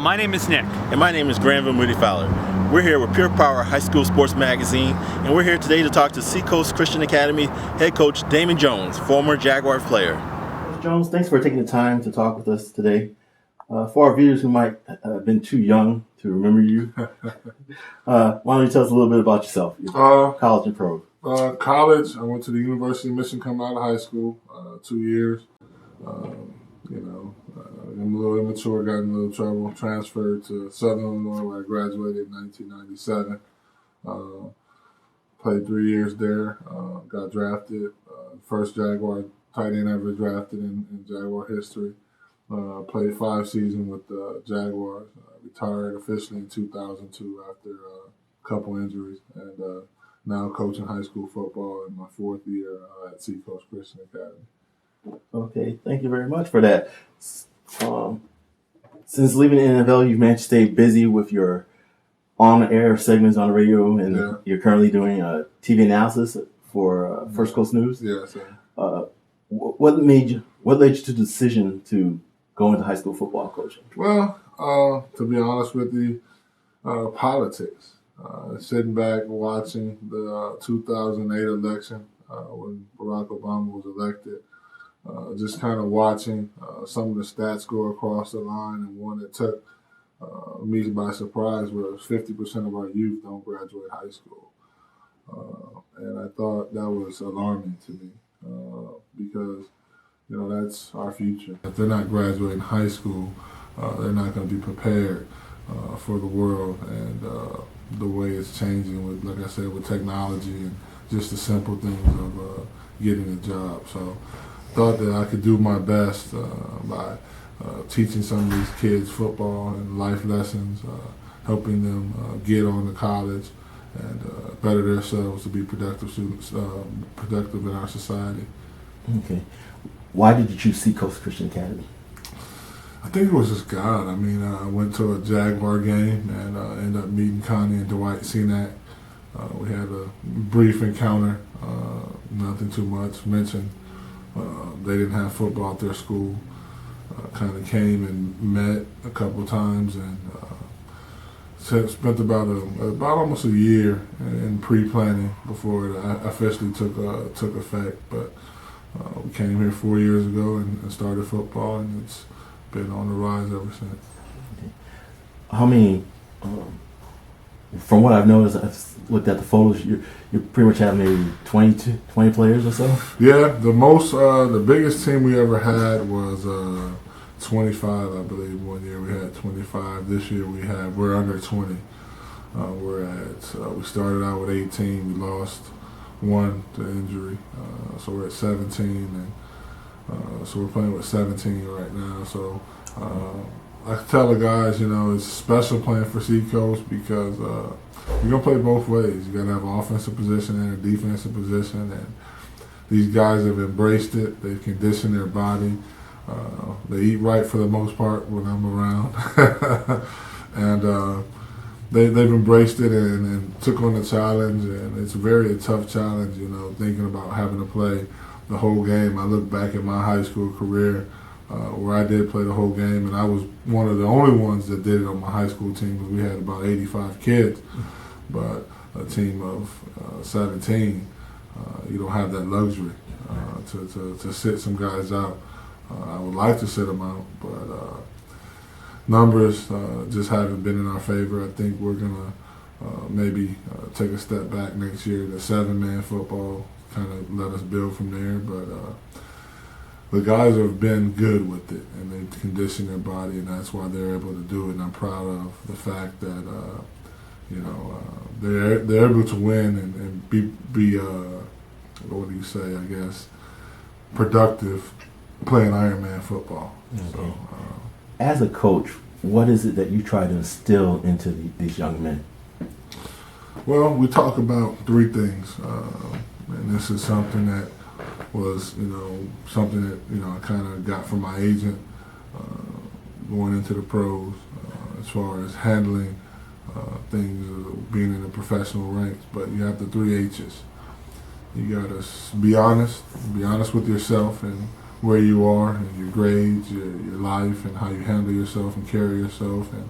My name is Nick. And my name is Granville Moody Fowler. We're here with Pure Power High School Sports Magazine, and we're here today to talk to Seacoast Christian Academy head coach Damon Jones, former Jaguars player. Coach Jones, thanks for taking the time to talk with us today. For our viewers who might have been too young to remember you, why don't you tell us a little bit about yourself, college and pro? College, I went to the University of Michigan coming out of high school, 2 years. I'm a little immature, got in a little trouble, transferred to Southern Illinois where I graduated in 1997. Played 3 years there, got drafted, first Jaguar tight end ever drafted in Jaguar history. Played 5 seasons with the Jaguars, retired officially in 2002 after a couple injuries, and now coaching high school football in my 4th year at Seacoast Christian Academy. Okay, thank you very much for that. Since leaving the NFL, you've managed to stay busy with your on-air segments on the radio, and you're currently doing TV analysis for First Coast News. Yes. What led you to the decision to go into high school football coaching? Well, to be honest with you, politics. Sitting back watching the 2008 election when Barack Obama was elected. Just kind of watching some of the stats go across the line, and one that took me by surprise was 50% of our youth don't graduate high school. And I thought that was alarming to me because, that's our future. If they're not graduating high school, they're not going to be prepared for the world and the way it's changing with, like I said, with technology and just the simple things of getting a job. So thought that I could do my best by teaching some of these kids football and life lessons, helping them get on to college and better themselves to be productive students, productive in our society. Okay. Why did you choose Seacoast Christian Academy? I think it was just God. I mean, I went to a Jaguar game and ended up meeting Connie and Dwight Senac. We had a brief encounter, nothing too much, mentioned they didn't have football at their school. Kind of came and met a couple times and spent about almost a year in pre-planning before it officially took effect. But we came here 4 years ago and started football, and it's been on the rise ever since. Okay. How many? From what I've noticed, I've looked at the photos. You pretty much have maybe 20 players or so. Yeah, the biggest team we ever had was 25, I believe. One year we had 25. This year we're under 20. We started out with 18. We lost one to injury, so we're at 17, and so we're playing with 17 right now. So. I tell the guys, it's special playing for Seacoast because you're going to play both ways. You got to have an offensive position and a defensive position, and these guys have embraced it. They've conditioned their body. They eat right for the most part when I'm around. And they've embraced it and took on the challenge, and it's a very tough challenge, thinking about having to play the whole game. I look back at my high school career where I did play the whole game, and I was one of the only ones that did it on my high school team because we had about 85 kids. But a team of 17, you don't have that luxury to sit some guys out. I would like to sit them out, but numbers just haven't been in our favor. I think we're going to maybe take a step back next year. The 7-man football kind of let us build from there, but the guys have been good with it, and they've conditioned their body, and that's why they're able to do it. And I'm proud of the fact that they're able to win and be what do you say? I guess productive playing Ironman football. Okay. So, as a coach, what is it that you try to instill into these young men? Well, we talk about 3 things, and this is something that was, something that, I kind of got from my agent going into the pros as far as handling things, being in the professional ranks. But you have the 3 H's. You got to be honest with yourself and where you are and your grades, your life, and how you handle yourself and carry yourself. And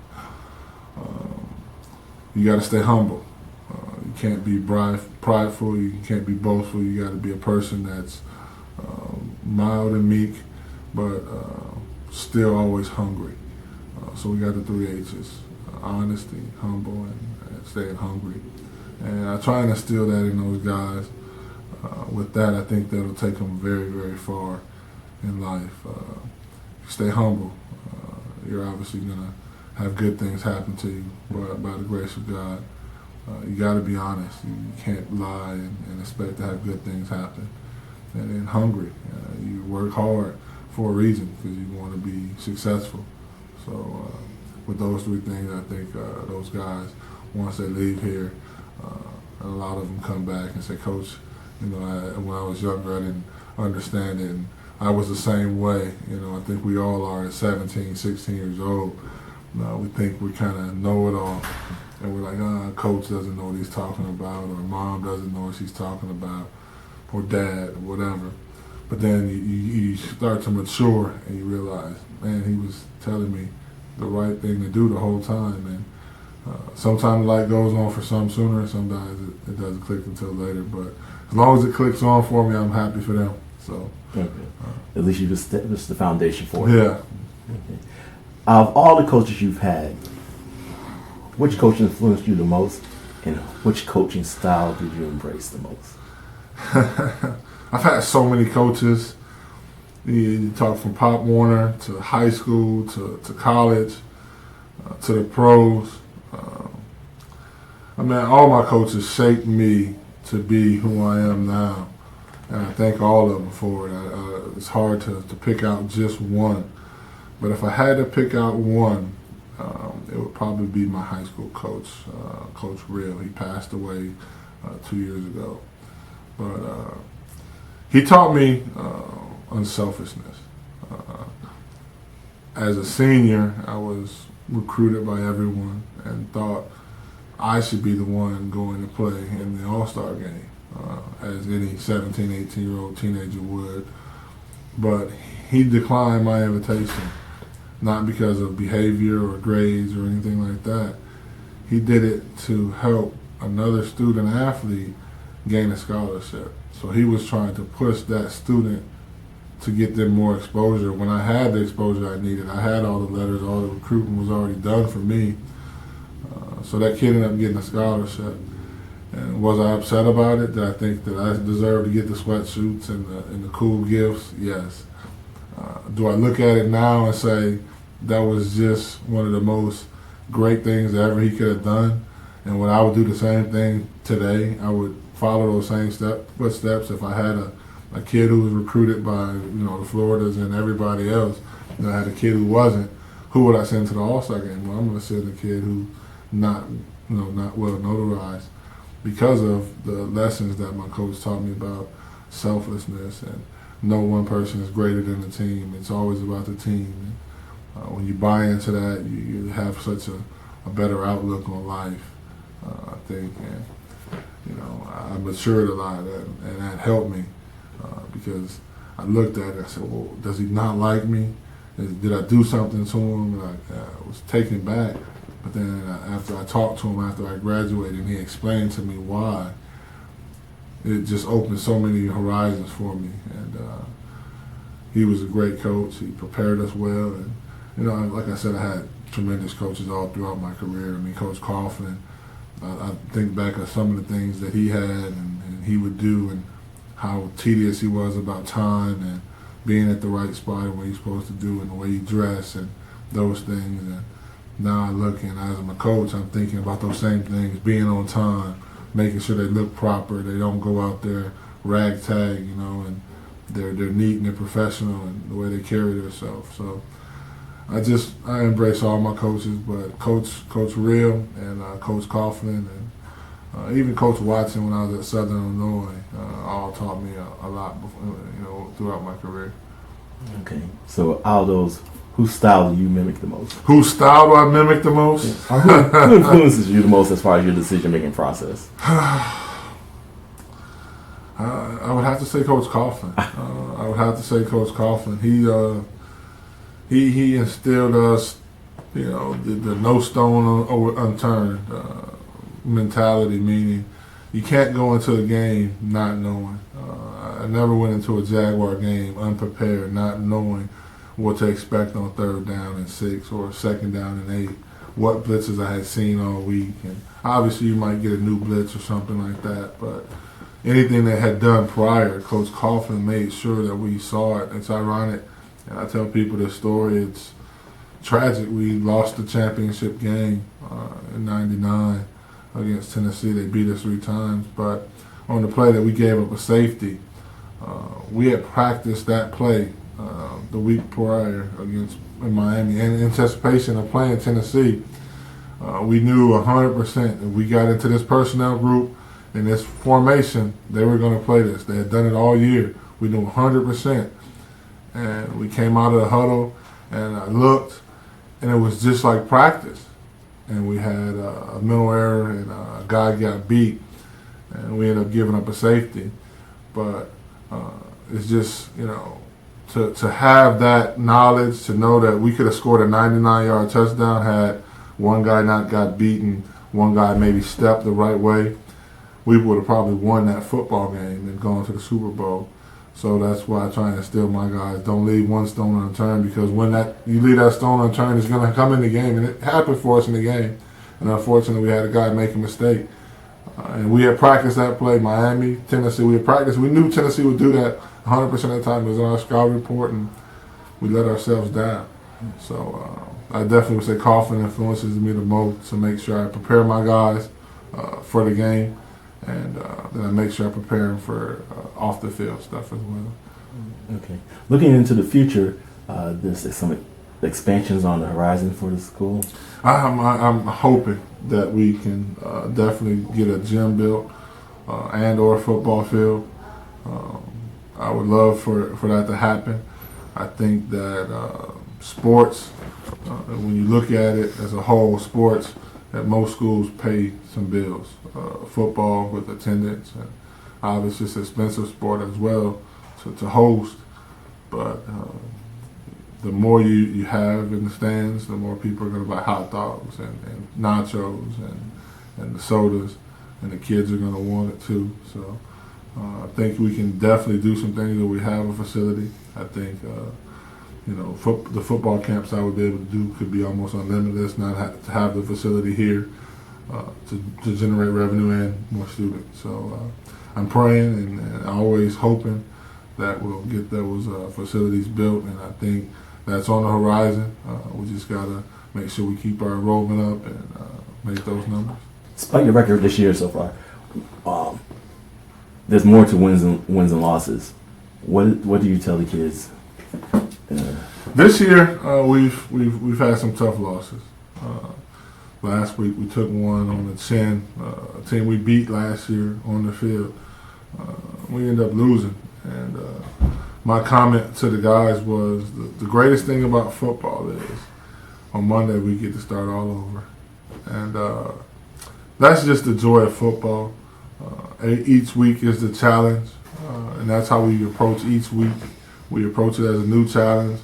you got to stay humble. You can't be prideful. You can't be boastful. You got to be a person that's mild and meek, but still always hungry. So we got the 3 H's: honesty, humble, and staying hungry. And I try and instill that in those guys. With that, I think that'll take them very, very far in life. If you stay humble, you're obviously going to have good things happen to you by the grace of God. You got to be honest. You can't lie and expect to have good things happen. And then hungry. You work hard for a reason because you want to be successful. So with those 3 things, I think those guys, once they leave here, a lot of them come back and say, "Coach, when I was younger, I didn't understand it, and I was the same way." I think we all are at 17, 16 years old. We think we kind of know it all, and we're like, Coach doesn't know what he's talking about, or Mom doesn't know what she's talking about, or Dad, or whatever. But then you start to mature, and you realize, man, he was telling me the right thing to do the whole time, and sometimes the light goes on for some sooner, sometimes it doesn't click until later. But as long as it clicks on for me, I'm happy for them. So at least you established the foundation for it. Yeah. Okay. Of all the coaches you've had, which coach influenced you the most, and which coaching style did you embrace the most? I've had so many coaches. You talk from Pop Warner to high school to college to the pros. All my coaches shaped me to be who I am now, and I thank all of them for it. It's hard to pick out just one, but if I had to pick out one, it would probably be my high school coach, Coach Real. He passed away 2 years ago, but he taught me unselfishness. As a senior, I was recruited by everyone and thought I should be the one going to play in the All-Star game, as any 17, 18-year-old teenager would. But he declined my invitation, not because of behavior or grades or anything like that. He did it to help another student athlete gain a scholarship. So he was trying to push that student to get them more exposure. When I had the exposure I needed, I had all the letters, all the recruiting was already done for me. So that kid ended up getting a scholarship. And was I upset about it? Did I think that I deserved to get the sweatsuits and the cool gifts? Yes. Do I look at it now and say that was just one of the most great things that ever he could have done? And when I would do the same thing today, I would follow those same footsteps. If I had a kid who was recruited by the Floridas and everybody else, and I had a kid who wasn't, who would I send to the All-Star game? Well, I'm going to send a kid who not well notarized, because of the lessons that my coach taught me about selflessness and no one person is greater than the team. It's always about the team. And, when you buy into that, you have such a better outlook on life, I think. And I matured a lot, and that helped me because I looked at it and I said, well, does he not like me? Did I do something to him? And I was taken back. But then after I talked to him after I graduated and he explained to me why, it just opened so many horizons for me. And he was a great coach. He prepared us well. And, like I said, I had tremendous coaches all throughout my career. Coach Coughlin, I think back of some of the things that he had and he would do and how tedious he was about time and being at the right spot and what he's supposed to do and the way he dressed and those things. And now I look, and as I'm a coach, I'm thinking about those same things, being on time, making sure they look proper, they don't go out there ragtag, and they're neat and they're professional and the way they carry themselves. So I embrace all my coaches, but Coach Real and Coach Coughlin and even Coach Watson when I was at Southern Illinois all taught me a lot before, throughout my career. Okay, so out of those, whose style do you mimic the most? Whose style do I mimic the most? Yeah. Who influences you the most as far as your decision-making process? I would have to say Coach Coughlin. I would have to say Coach Coughlin. He instilled us, the no stone unturned mentality, meaning you can't go into a game not knowing. I never went into a Jaguar game unprepared, not knowing what to expect on 3rd down and 6 or 2nd down and 8, what blitzes I had seen all week. And obviously you might get a new blitz or something like that, but anything that had done prior, Coach Coughlin made sure that we saw it. It's ironic, and I tell people this story, it's tragic. We lost the championship game in '99 against Tennessee. They beat us 3 times, but on the play that we gave up a safety, we had practiced that play the week prior in Miami, and in anticipation of playing Tennessee. We knew 100% if we got into this personnel group in this formation, they were going to play this. They had done it all year. We knew 100%. And we came out of the huddle, and I looked, and it was just like practice. And we had a mental error, and a guy got beat, and we ended up giving up a safety. But it's just, to have that knowledge, to know that we could have scored a 99-yard touchdown had one guy not got beaten, one guy maybe stepped the right way, we would have probably won that football game and gone to the Super Bowl. So that's why I try and instill my guys, don't leave one stone unturned, because when you leave that stone unturned, it's going to come in the game. And it happened for us in the game. And unfortunately, we had a guy make a mistake. And we had practiced that play, Miami, Tennessee. We had practiced. We knew Tennessee would do that 100% of the time. It was on our scout report, and we let ourselves down. So I definitely would say Coughlin influences me the most to make sure I prepare my guys for the game. And then I make sure I prepare them for off the field stuff as well. Okay. Looking into the future, there's some expansions on the horizon for the school. I'm hoping that we can definitely get a gym built and/or a football field. I would love for that to happen. I think that sports, when you look at it as a whole, sports at most schools pay some bills. Football with attendance, and obviously it's an expensive sport as well to host. But the more you have in the stands, the more people are going to buy hot dogs and nachos and the sodas, and the kids are going to want it too. So I think we can definitely do some things that we have a facility. I think the football camps I would be able to do could be almost unlimited. Not to have the facility here to generate revenue and more students. So I'm praying and always hoping that we'll get those facilities built, and I think that's on the horizon. We just got to make sure we keep our enrollment up and make those numbers. Despite your record this year so far, there's more to wins and losses. What do you tell the kids? This year, we've had some tough losses. Last week we took one on the chin. A team we beat last year on the field. We ended up losing, and my comment to the guys was the greatest thing about football is on Monday we get to start all over, and that's just the joy of football. Each week is the challenge, and that's how we approach each week. We approach it as a new challenge.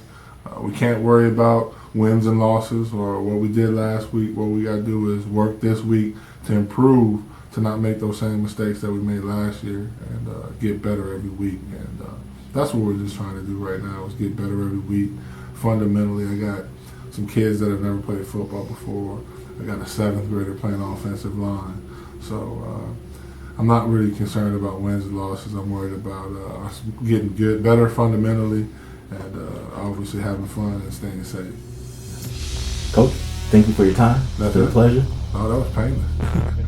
We can't worry about wins and losses or what we did last week. What we got to do is work this week to improve, to not make those same mistakes that we made last year, and get better every week. And that's what we're just trying to do right now, is get better every week. Fundamentally, I got some kids that have never played football before. I got a 7th grader playing offensive line. So I'm not really concerned about wins and losses. I'm worried about us getting better fundamentally, and obviously having fun and staying safe. Coach, thank you for your time. That's been a pleasure. Oh, that was painless.